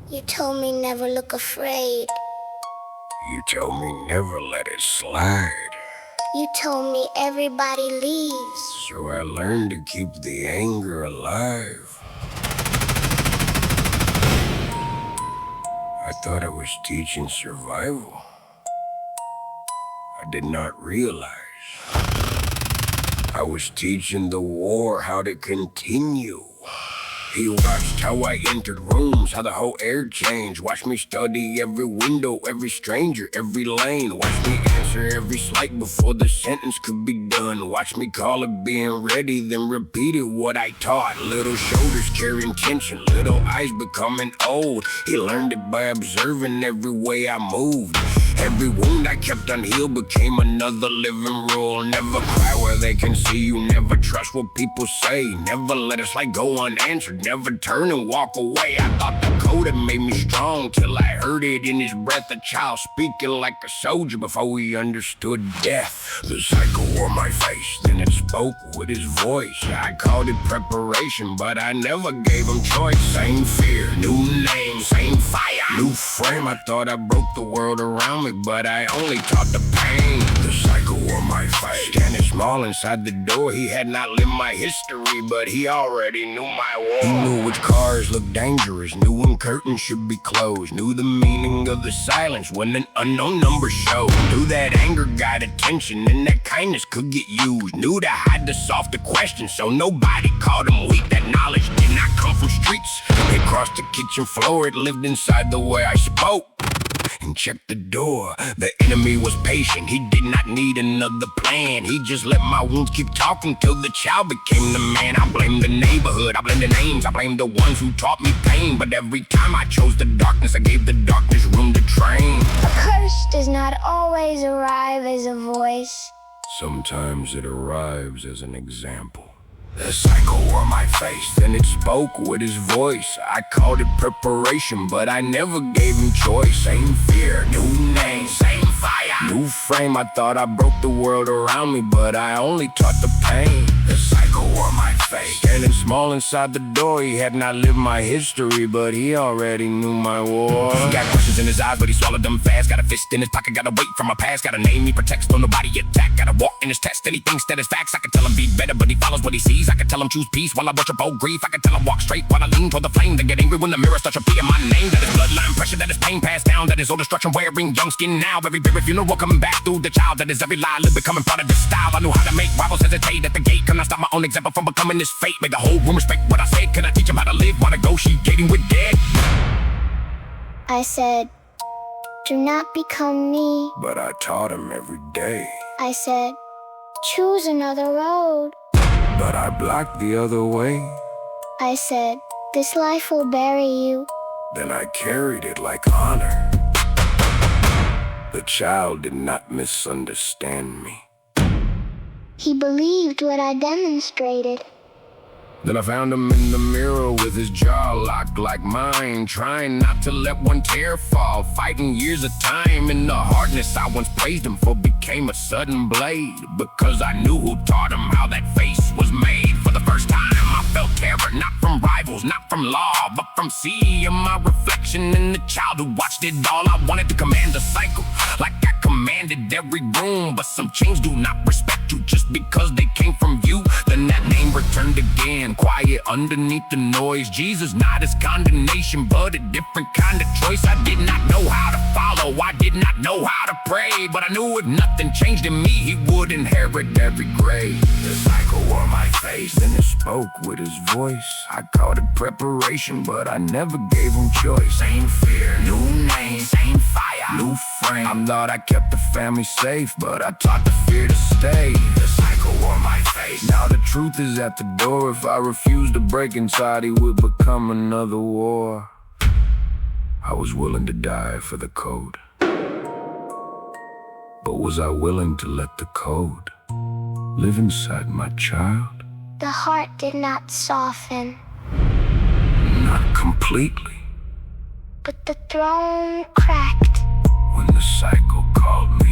You told me never look afraid. You told me never let it slide. You told me everybody leaves. So I learned to keep the anger alive. I thought I was teaching survival. I did not realize I was teaching the war how to continue. He watched how I entered rooms, how the whole air changed. Watched me study every window, every stranger, every lane. Watched me answer every slight before the sentence could be done. Watched me call it being ready, then repeated what I taught. Little shoulders carrying tension, little eyes becoming old. He learned it by observing every way I moved. Every wound I kept unhealed became another living rule. Never cry where they can see you. Never trust what people say. Never let a slight go unanswered. Never turn and walk away. I thought the code had made me strong till I heard it in his breath. A child speaking like a soldier before he understood death. The cycle wore my face, then it spoke with his voice. I called it preparation, but I never gave him choice. Same fear, new name, same fire, new frame. I thought I broke the world around me, but I only taught the pain. The cycle wore my face, standing small inside the door. He had not lived my history, but he already knew my war. He knew which cars looked dangerous, knew when curtains should be closed, knew the meaning of the silence when an unknown number showed, knew that anger got attention and that kindness could get used, knew to hide the softer questions so nobody called him weak. That knowledge did not come from streets, it crossed the kitchen floor. It lived inside the way I spoke and checked the door. The enemy was patient, he did not need another plan. He just let my wounds keep talking till the child became the man. I blame the neighborhood, I blame the names, I blame the ones who taught me pain. But every time I chose the darkness, I gave the darkness room to train. A curse does not always arrive as a voice. Sometimes it arrives as an example. The cycle wore my face, then it spoke with his voice. I called it preparation, but I never gave him choice. Same fear, new name, same fire, new frame. I thought I broke the world around me, but I only taught the pain. The cycle wore my face, standing small inside the door. He had not lived my history, but he already knew my war. He got questions in his eyes, but he swallowed them fast. Got a fist in his pocket, got a weight from my past. Got a name he protects, don't nobody attack. Got a walk in his test, and he thinks that it's facts. I can tell him be better, but he follows what he sees. I can tell him choose peace while I worship old grief. I can tell him walk straight while I lean toward the flame. They get angry when the mirror starts repeating my name. That is bloodline pressure, that is pain passed down. That is old destruction wearing young skin now. Every bitter funeral coming back through the child. That is every lie live becoming part of the style. I knew how to make rivals hesitate at the gate. Can I stop my own example from becoming this fate? Make the whole room respect what I said. Can I teach him how to live while negotiating with dead? I said, do not become me. But I taught him every day. I said, choose another road. But I blocked the other way. I said, this life will bury you. Then I carried it like honor. The child did not misunderstand me. He believed what I demonstrated. Then I found him in the mirror with his jaw locked like mine, trying not to let one tear fall, fighting years of time. In the hardness I once praised him for became a sudden blade, because I knew who taught him how that face was made. For the first time I felt terror, not from rivals, not from law, but from seeing my reflection in the child who watched it all. I wanted to command the cycle, like I commanded every room, but some chains do not respect you just because they came from you. Then that name returned again, quiet underneath the noise. Jesus, not his condemnation, but a different kind of choice. I did not know how to follow, I did not know how to pray, but I knew if nothing changed in me, he would inherit every grave. The cycle wore my face, then it spoke with his voice. I called it preparation, but I never gave him choice. Same fear, new name, same fire, new frame. I thought I kept the family safe, but I taught the fear to stay. The cycle wore my face, now the truth is at the door. If I refused to break inside, he would become another war. I was willing to die for the code, but was I willing to let the code live inside my child? The heart did not soften, Not completely. but the throne cracked. When the cycle called me